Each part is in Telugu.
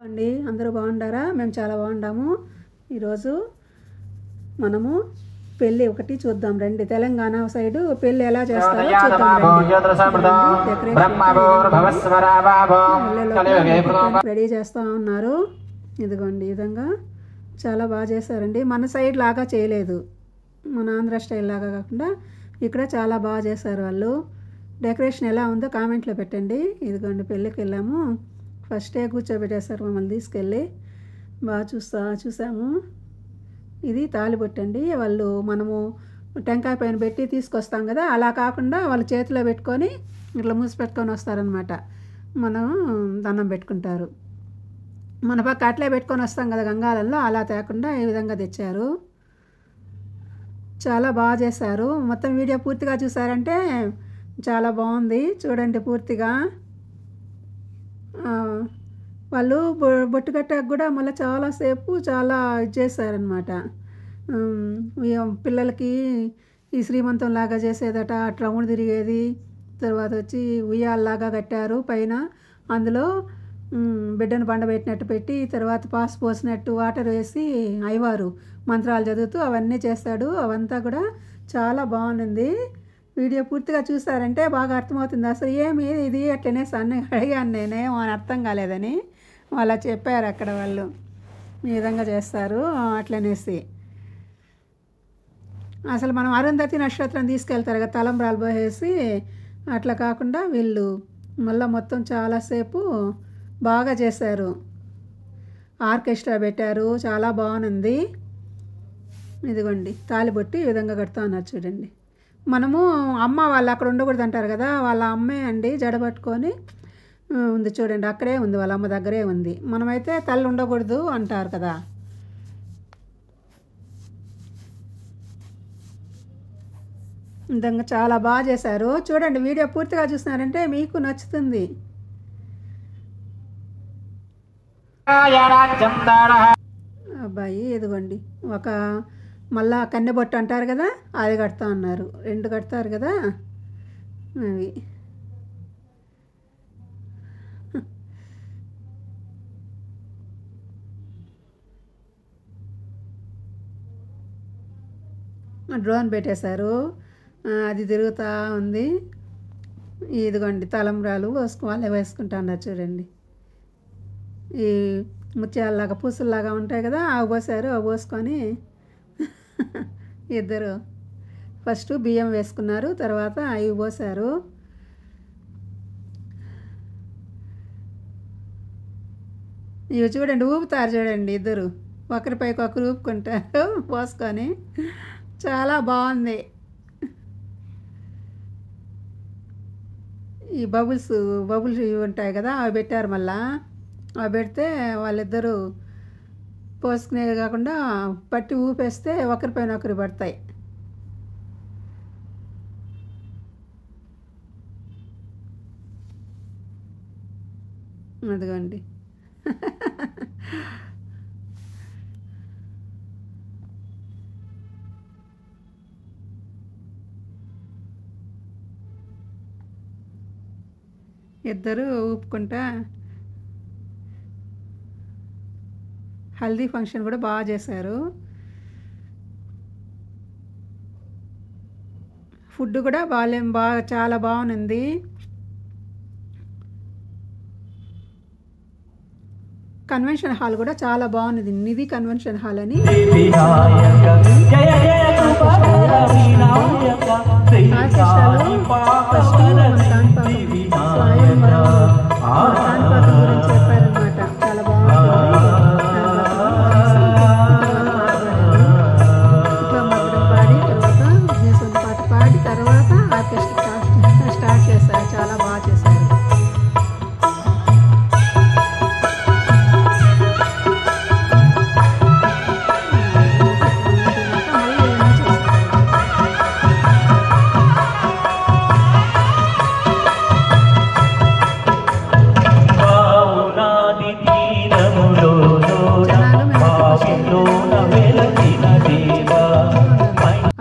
అండి అందరూ బాగుండారా? మేము చాలా బాగుండాము. ఈరోజు మనము పెళ్ళి ఒకటి చూద్దాం రండి. తెలంగాణ సైడ్ పెళ్ళి ఎలా చేస్తారో చూద్దాం రండి. రెడీ చేస్తూ ఉన్నారు. ఇదిగోండి ఈ విధంగా చాలా బాగా చేశారండి. మన సైడ్ లాగా చేయలేదు, మన ఆంధ్ర స్టైల్ లాగా కాకుండా ఇక్కడ చాలా బాగా చేశారు వాళ్ళు. డెకరేషన్ ఎలా ఉందో కామెంట్లో పెట్టండి. ఇదిగోండి పెళ్ళికి వెళ్ళాము, ఫస్టే కూర్చోబెట్టేశారు మమ్మల్ని తీసుకెళ్ళి. బాగా చూసాము. ఇది తాళిబొట్టండి. వాళ్ళు మనము టెంకాయ పైన పెట్టి తీసుకొస్తాం కదా, అలా కాకుండా వాళ్ళు చేతిలో పెట్టుకొని ఇట్లా మూసి పెట్టుకొని వస్తారనమాట. మనం దండం పెట్టుకుంటారు. మన పక్క అట్లే పెట్టుకొని వస్తాం కదా గంగాళంలో, అలా తేకుండా ఈ విధంగా తెచ్చారు. చాలా బాగా చేశారు. మొత్తం వీడియో పూర్తిగా చూసారంటే చాలా బాగుంది. చూడండి పూర్తిగా. వాళ్ళు బొట్టు కట్టాక కూడా మళ్ళీ చాలాసేపు చాలా ఇది చేశారనమాట. పిల్లలకి ఈ శ్రీమంతం లాగా చేసేదట, అట్లా రౌండ్ తిరిగేది. తర్వాత వచ్చి ఉయ్యాలలాగా కట్టారు పైన, అందులో బిడ్డను పండబెట్టినట్టు పెట్టి, తర్వాత పాస్ పోసినట్టు వాటర్ వేసి అయ్యవారు మంత్రాలు చదువుతూ అవన్నీ చేస్తాడు. అవంతా కూడా చాలా బాగుంది. వీడియో పూర్తిగా చూసారంటే బాగా అర్థమవుతుంది. అసలు ఏమి ఇది అట్లనే అడిగాను నేనేమో అని అర్థం కాలేదని. అలా చెప్పారు అక్కడ వాళ్ళు, ఈ విధంగా చేస్తారు అట్లనేసి. అసలు మనం అరుంధతి నక్షత్రం తీసుకెళ్తారు కదా తలంబ్రాలు పోసేసి, అట్లా కాకుండా వీళ్ళు మళ్ళీ మొత్తం చాలాసేపు బాగా చేశారు. ఆర్కెస్ట్రా పెట్టారు, చాలా బాగుంది. ఇదిగోండి తాళిబొట్టి ఈ విధంగా కడుతూ ఉన్నారు చూడండి. మనము అమ్మ వాళ్ళు అక్కడ ఉండకూడదు అంటారు కదా, వాళ్ళ అమ్మే అండి జడబట్టుకొని ఉంది చూడండి, అక్కడే ఉంది, వాళ్ళ అమ్మ దగ్గరే ఉంది. మనమైతే తల్లి ఉండకూడదు అంటారు కదా. విధంగా చాలా బాగా చేశారు. చూడండి వీడియో పూర్తిగా చూసినారంటే మీకు నచ్చుతుంది. అబ్బాయి ఇదిగోండి ఒక మళ్ళా కన్నెబొట్టు అంటారు కదా, అది కడతా ఉన్నారు. 2 కడతారు కదా అవి. డ్రోన్ పెట్టేశారు, అది తిరుగుతూ ఉంది. ఇదిగోండి తలంబ్రాలు వాళ్ళే వేసుకుంటా ఉన్నారు చూడండి. ఈ ముత్యాలలాగా పూసల్లాగా ఉంటాయి కదా, అవి పోసారు. అవి పోసుకొని ఇద్దరు ఫస్ట్ బియ్యం వేసుకున్నారు, తర్వాత అవి పోసారు. ఇవి చూడండి ఊపుతారు చూడండి, ఇద్దరు ఒకరిపైకి ఒకరు ఊపుకుంటారు పోసుకొని. చాలా బాగుంది. ఈ బబుల్స్ ఇవి ఉంటాయి కదా, అవి పెట్టారు. మళ్ళా అవి పెడితే వాళ్ళిద్దరూ పోసుకునేది కాకుండా పట్టి ఊపేస్తే ఒకరిపైన ఒకరు పడతాయి. అదిగోండి ఇద్దరు ఊపుకుంటా. హల్దీ ఫంక్షన్ కూడా బాగా చేశారు. ఫుడ్ కూడా బాగా చాలా బాగుంది. కన్వెన్షన్ హాల్ కూడా చాలా బాగుంది. నిధి కన్వెన్షన్ హాల్ అని. గురించి చెప్పారనమాట, చాలా బాగుంది. పాడి తర్వాత దేశం పాట పాడి తర్వాత ఆర్కెస్ట్రా స్టార్ట్ చేశారు. చాలా బాగా చేశారు.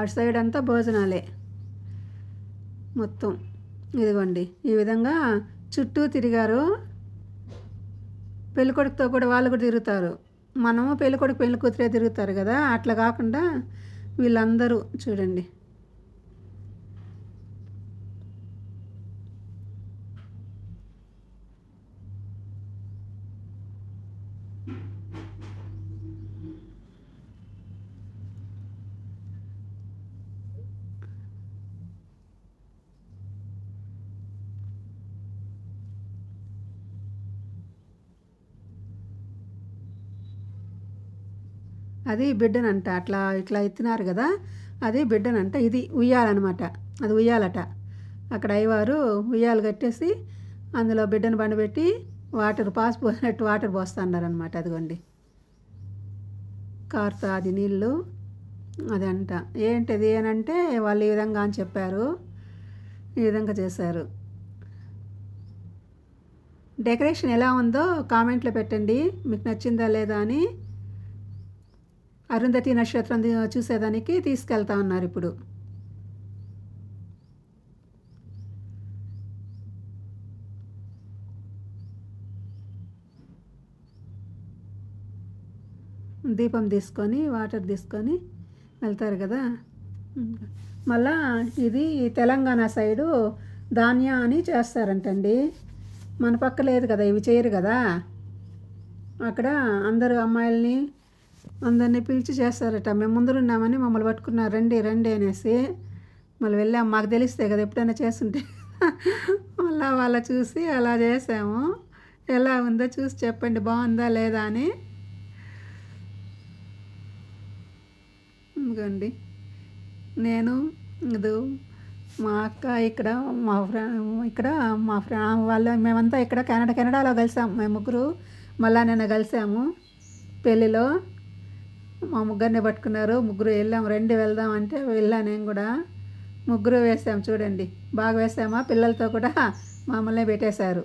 అటు సైడ్ అంతా భోజనాలే మొత్తం. ఇదిగోండి ఈ విధంగా చుట్టూ తిరిగారు. పెళ్ళికొడుకుతో కూడా వాళ్ళు కూడా తిరుగుతారు. మనము పెళ్ళికొడుకు పెళ్లి కూతురే తిరుగుతారు కదా, అట్లా కాకుండా వీళ్ళందరూ చూడండి. అది బిడ్డనంట, అట్లా ఇట్లా ఎత్తినారు కదా, అది బిడ్డనంట. ఇది ఉయ్యాలన్నమాట, అది ఉయ్యాలట. అక్కడ అయ్యవారు ఉయ్యాలు కట్టేసి అందులో బిడ్డను బండబెట్టి వాటర్ పోసినట్టు వాటర్ పోస్తున్నారనమాట. అదిగోండి కారుతా అది నీళ్ళు, అది అంట. ఏంటిది అని అంటే వాళ్ళు ఈ విధంగా అని చెప్పారు, ఈ విధంగా చేశారు. డెకరేషన్ ఎలా ఉందో కామెంట్లో పెట్టండి, మీకు నచ్చిందా లేదా అని. అరుంధతి నక్షత్రం చూసేదానికి తీసుకెళ్తా ఉన్నారు ఇప్పుడు. దీపం తీసుకొని వాటర్ తీసుకొని వెళ్తారు కదా. మళ్ళా ఇది తెలంగాణ సైడు ధాన్య అని చేస్తారంటండి. మన పక్క లేదు కదా, ఇవి చేయరు కదా. అక్కడ అందరు అమ్మాయిల్ని అందరినీ పిలిచి చేస్తారట. మేము ముందరున్నామని మమ్మల్ని పట్టుకున్నారు, రండి రండి అనేసి. మళ్ళీ వెళ్ళాము, మాకు తెలిస్తే కదా ఎప్పుడైనా చేస్తుంటే. మళ్ళీ వాళ్ళ చూసి అలా చేసాము. ఎలా ఉందో చూసి చెప్పండి, బాగుందా లేదా అని. ఇంకోండి నేను ఇది మా అక్క ఇక్కడ మా ఫ్రెండ్ వాళ్ళు మేమంతా ఇక్కడ కెనడాలో కలిసాము. మేము ముగ్గురు మళ్ళా నిన్న కలిసాము పెళ్ళిలో. మా ముగ్గురిని పట్టుకున్నారు, ముగ్గురు వెళ్ళాము, రండి వెళ్దాం అంటే వెళ్ళా. నేను కూడా ముగ్గురు వేసాము చూడండి, బాగా వేసామా. పిల్లలతో కూడా మమ్మల్ని పెట్టేశారు.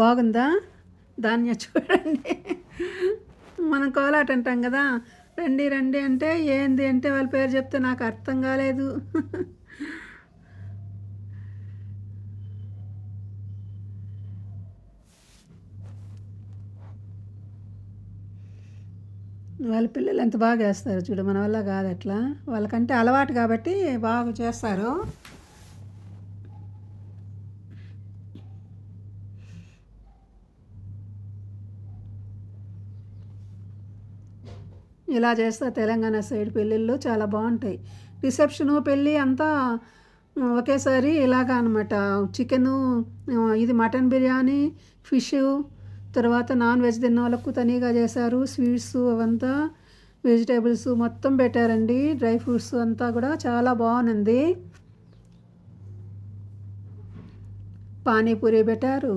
బాగుందా ధాన్య చూడండి. మనం కోలాట అంటాం కదా, రండి రండి అంటే ఏంది అంటే వాళ్ళ పేరు చెప్తే నాకు అర్థం కాలేదు. వాళ్ళ పిల్లలు ఎంత బాగా వేస్తారు చూడు, మన వల్ల కాదు అట్లా. వాళ్ళకంటే అలవాటు కాబట్టి బాగా చేస్తారు. ఇలా చేస్తా తెలంగాణ సైడ్ పెళ్ళిళ్ళు చాలా బాగుంటాయి. రిసెప్షను పెళ్ళి అంతా ఒకేసారి ఇలాగా అనమాట. చికెను, ఇది మటన్ బిర్యానీ, ఫిష్, తర్వాత నాన్ వెజ్ తిన్న వాళ్ళకు తనీగా చేశారు. స్వీట్స్ అవంతా వెజిటేబుల్స్ మొత్తం పెట్టారండి, డ్రై ఫ్రూట్స్ అంతా కూడా చాలా బాగుంది. పానీపూరి పెట్టారు,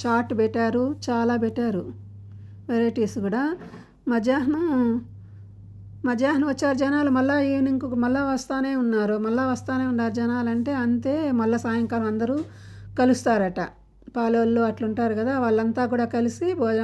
చాట్ పెట్టారు, చాలా పెట్టారు వెరైటీస్ కూడా. మధ్యాహ్నం వచ్చారు జనాలు, మళ్ళీ ఈవినింగ్ మళ్ళీ వస్తూనే ఉన్నారు జనాలు. అంటే అంతే, మళ్ళీ సాయంకాలం అందరూ కలుస్తారట. పాలోళ్ళు అట్లుంటారు కదా, వాళ్ళంతా కూడా కలిసి భోజనం